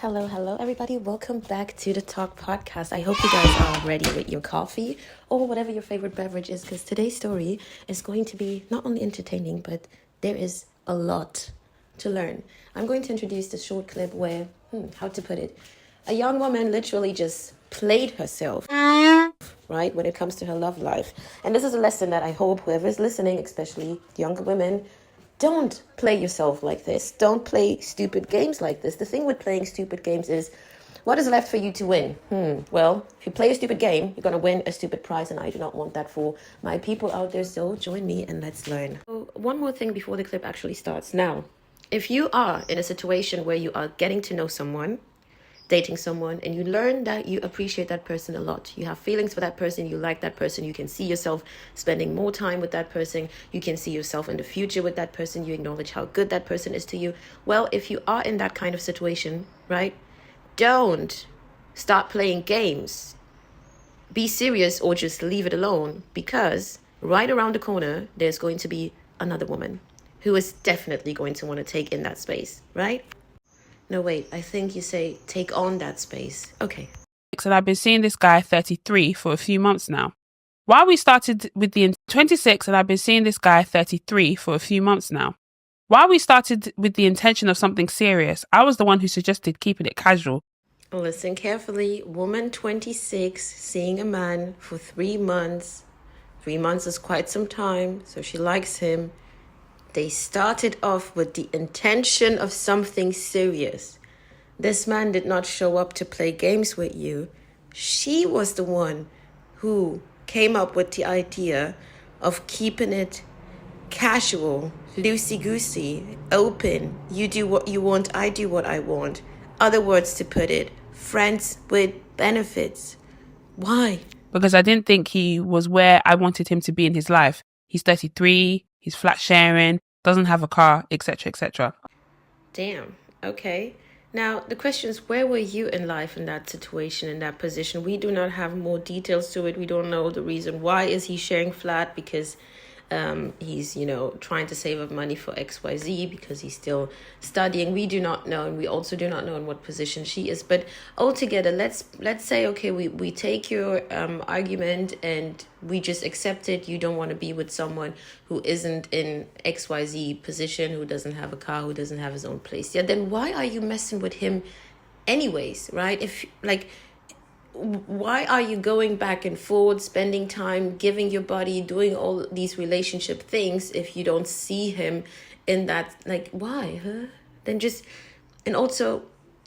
Hello, everybody. Welcome back to the Talk Podcast. I hope you guys are ready with your coffee or whatever your favorite beverage is, because today's story is going to be not only entertaining, but there is a lot to learn. I'm going to introduce the short clip where, how to put it, a young woman literally just played herself, right, when it comes to her love life. And this is a lesson that I hope whoever's listening, especially younger women, don't play yourself like this. Don't play stupid games like this. The thing with playing stupid games is, what is left for you to win? Well, if you play a stupid game, you're going to win a stupid prize, and I do not want that for my people out there. So join me and let's learn. So one more thing before the clip actually starts. Now, if you are in a situation where you are getting to know someone, dating someone, and you learn that you appreciate that person a lot, you have feelings for that person, you like that person, you can see yourself spending more time with that person, you can see yourself in the future with that person, you acknowledge how good that person is to you. Well, if you are in that kind of situation, right, don't start playing games. Be serious or just leave it alone, because right around the corner there's going to be another woman who is definitely going to want to take in that space, right? No, wait, I think you say take on that space. Okay. And I've been seeing this guy 33 for a few months now. While we started with the 26, and I've been seeing this guy 33 for a few months now. While we started with the intention of something serious, I was the one who suggested keeping it casual. Listen carefully. Woman 26 seeing a man for 3 months. 3 months is quite some time, so she likes him. They started off with the intention of something serious. This man did not show up to play games with you. She was the one who came up with the idea of keeping it casual, loosey-goosey, open. You do what you want, I do what I want. Other words to put it, friends with benefits. Why? Because I didn't think he was where I wanted him to be in his life. He's 33, he's flat sharing, doesn't have a car, etc., etc. Damn. Okay. Now, the question is, where were you in life in that situation, in that position? We do not have more details to it. We don't know the reason. Why is he sharing flat? Because he's, trying to save up money for XYZ, because he's still studying. We do not know, and we also do not know in what position she is. But altogether, let's say, okay, we take your argument and we just accept it. You don't want to be with someone who isn't in XYZ position, who doesn't have a car, who doesn't have his own place. Yeah, then why are you messing with him anyways, right? Why are you going back and forth, spending time, giving your body, doing all these relationship things if you don't see him in that? Why, huh? Then just, and also,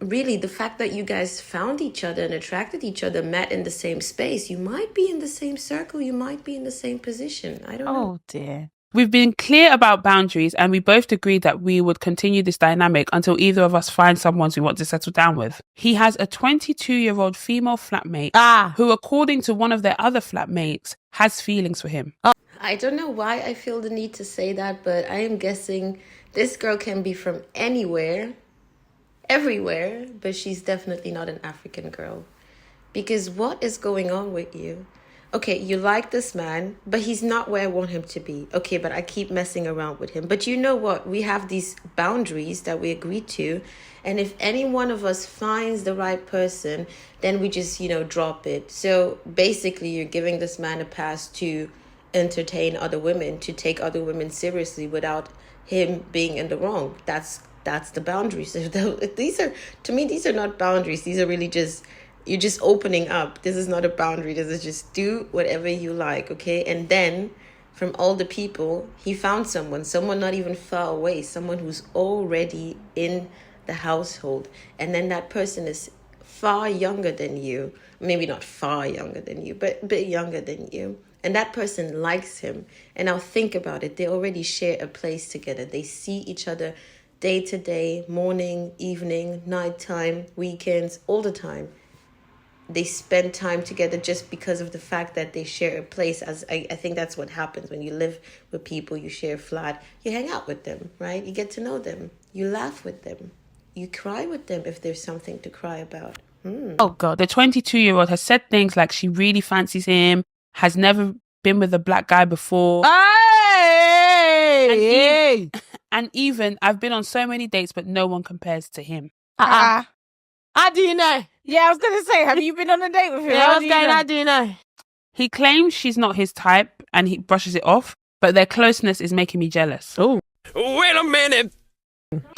really, the fact that you guys found each other and attracted each other, met in the same space, you might be in the same circle, you might be in the same position. I don't know. Oh, dear. We've been clear about boundaries, and we both agreed that we would continue this dynamic until either of us find someone we want to settle down with. He has a 22-year-old female flatmate who, according to one of their other flatmates, has feelings for him. I don't know why I feel the need to say that, but I am guessing this girl can be from anywhere, everywhere, but she's definitely not an African girl. Because what is going on with you? Okay, you like this man, but he's not where I want him to be. Okay, but I keep messing around with him. But you know what? We have these boundaries that we agreed to. And if any one of us finds the right person, then we just, drop it. So basically, you're giving this man a pass to entertain other women, to take other women seriously without him being in the wrong. That's the boundaries. These are not boundaries. These are really just... You're just opening up. This is not a boundary. This is just do whatever you like, okay? And then from all the people, he found someone not even far away, someone who's already in the household. And then that person is far younger than you. Maybe not far younger than you, but a bit younger than you. And that person likes him. And now think about it. They already share a place together. They see each other day to day, morning, evening, nighttime, weekends, all the time. They spend time together just because of the fact that they share a place. As I think that's what happens when you live with people, you share a flat, you hang out with them, right? You get to know them. You laugh with them. You cry with them if there's something to cry about. Oh, God. The 22-year-old has said things like she really fancies him, has never been with a black guy before. And even, I've been on so many dates, but no one compares to him. How do you know? Yeah, I was going to say, have you been on a date with him? Yeah, what's going on? How do you know? He claims she's not his type and he brushes it off, but their closeness is making me jealous. Oh. Wait a minute.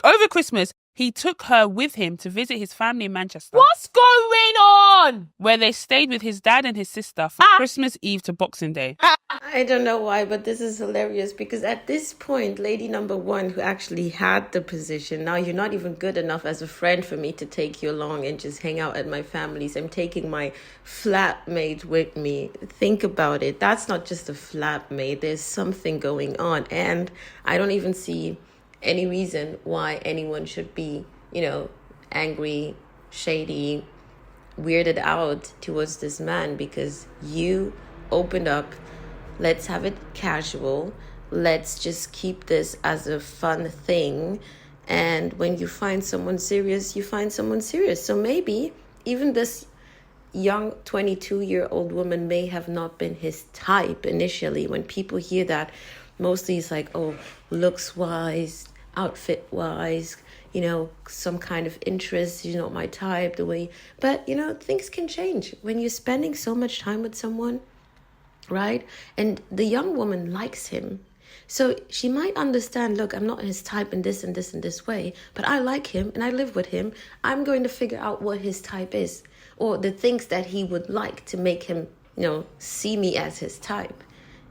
Over Christmas, he took her with him to visit his family in Manchester. What's going on? Where they stayed with his dad and his sister from Christmas Eve to Boxing Day. I don't know why, but this is hilarious because at this point, lady number one, who actually had the position, now you're not even good enough as a friend for me to take you along and just hang out at my family's. I'm taking my flatmate with me. Think about it. That's not just a flatmate. There's something going on. And I don't even see any reason why anyone should be, angry, shady, weirded out towards this man because you opened up. Let's have it casual. Let's just keep this as a fun thing. And when you find someone serious, you find someone serious. So maybe even this young 22-year-old woman may have not been his type initially. When people hear that, mostly it's like, oh, looks-wise, outfit-wise, some kind of interest, not my type, the way. But, things can change. When you're spending so much time with someone, right? And the young woman likes him. So she might understand, look, I'm not his type in this and this and this way, but I like him and I live with him. I'm going to figure out what his type is or the things that he would like to make him, see me as his type.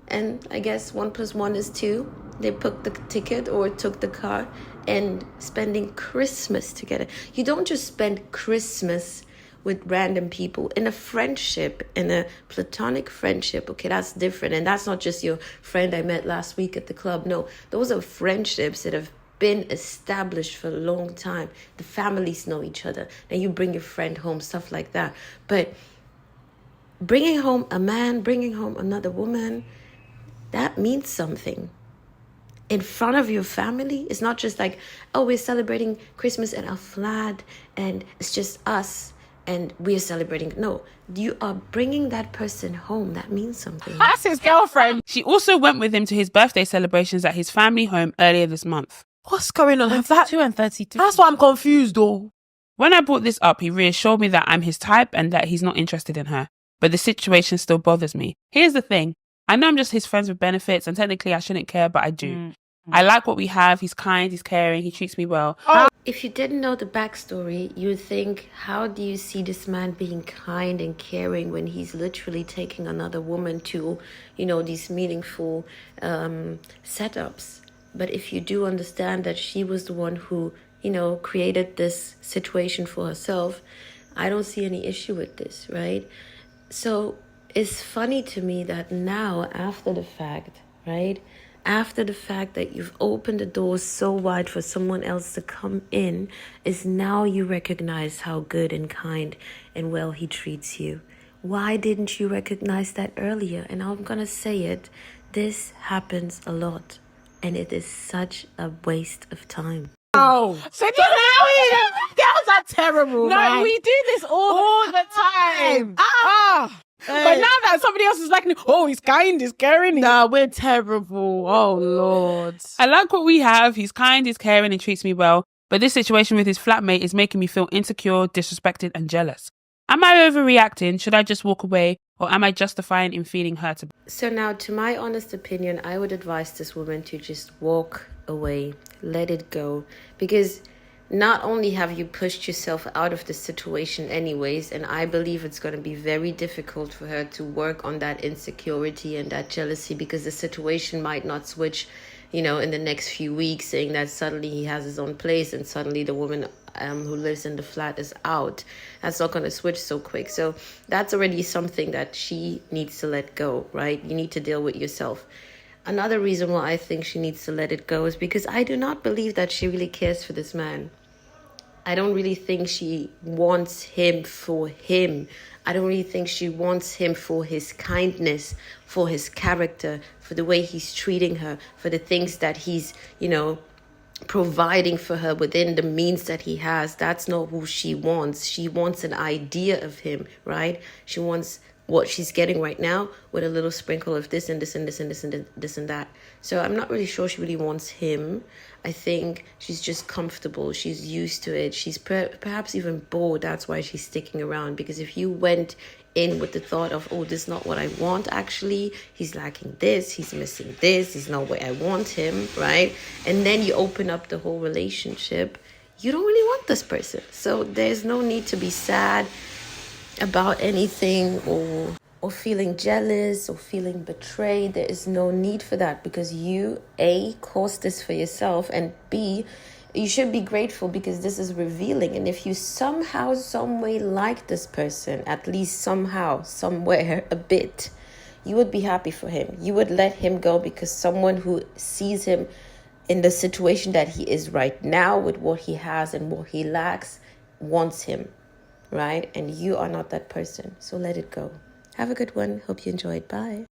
And I guess 1 + 1 is 2. They booked the ticket or took the car and spending Christmas together. You don't just spend Christmas with random people in a friendship, in a platonic friendship. Okay, that's different. And that's not just your friend I met last week at the club. No, those are friendships that have been established for a long time. The families know each other. Then you bring your friend home, stuff like that. But bringing home a man, bringing home another woman, that means something. In front of your family, it's not just like, oh, we're celebrating Christmas at our flat and it's just us and we're celebrating. No, you are bringing that person home. That means something. That's his girlfriend. She also went with him to his birthday celebrations at his family home earlier this month. What's going on? 32 and 32. That's why I'm confused, though. When I brought this up, he reassured me that I'm his type and that he's not interested in her. But the situation still bothers me. Here's the thing. I know I'm just his friends with benefits and technically I shouldn't care, but I do. I like what we have. He's kind, he's caring, he treats me well. If you didn't know the backstory, you would think, how do you see this man being kind and caring when he's literally taking another woman to, these meaningful setups? But if you do understand that she was the one who, created this situation for herself, I don't see any issue with this, right? So it's funny to me that now, after the fact, right? After the fact that you've opened the door so wide for someone else to come in, is now you recognize how good and kind and well he treats you. Why didn't you recognize that earlier? And I'm going to say it, this happens a lot. And it is such a waste of time. Oh, so girls are terrible. No, man. we do this all the time. But now that somebody else is like, oh, he's kind, he's caring. Nah, we're terrible. Oh, Lord. I like what we have. He's kind, he's caring, and treats me well. But this situation with his flatmate is making me feel insecure, disrespected, and jealous. Am I overreacting? Should I just walk away? Or am I justifying in feeling hurt? So now, to my honest opinion, I would advise this woman to just walk away, let it go. Because not only have you pushed yourself out of the situation anyways, and I believe it's going to be very difficult for her to work on that insecurity and that jealousy, because the situation might not switch, in the next few weeks, saying that suddenly he has his own place and suddenly the woman who lives in the flat is out. That's not going to switch so quick. So that's already something that she needs to let go, right? You need to deal with yourself. Another reason why I think she needs to let it go is because I do not believe that she really cares for this man. I don't really think she wants him for him. I don't really think she wants him for his kindness, for his character, for the way he's treating her, for the things that he's, providing for her within the means that he has. That's not who she wants. She wants an idea of him, right? She wants what she's getting right now with a little sprinkle of this and this and this and this and this and that. So I'm not really sure she really wants him. I think she's just comfortable. She's used to it. She's perhaps even bored. That's why she's sticking around. Because if you went in with the thought of, oh, this is not what I want, actually, he's lacking this, he's missing this, he's not where I want him, right? And then you open up the whole relationship, you don't really want this person. So there's no need to be sad about anything or feeling jealous or feeling betrayed. There is no need for that, because you, A, caused this for yourself, and B, you should be grateful because this is revealing. And if you somehow, some way like this person, at least somehow, somewhere, a bit, you would be happy for him. You would let him go because someone who sees him in the situation that he is right now with what he has and what he lacks wants him, right? And you are not that person. So let it go. Have a good one. Hope you enjoyed. Bye.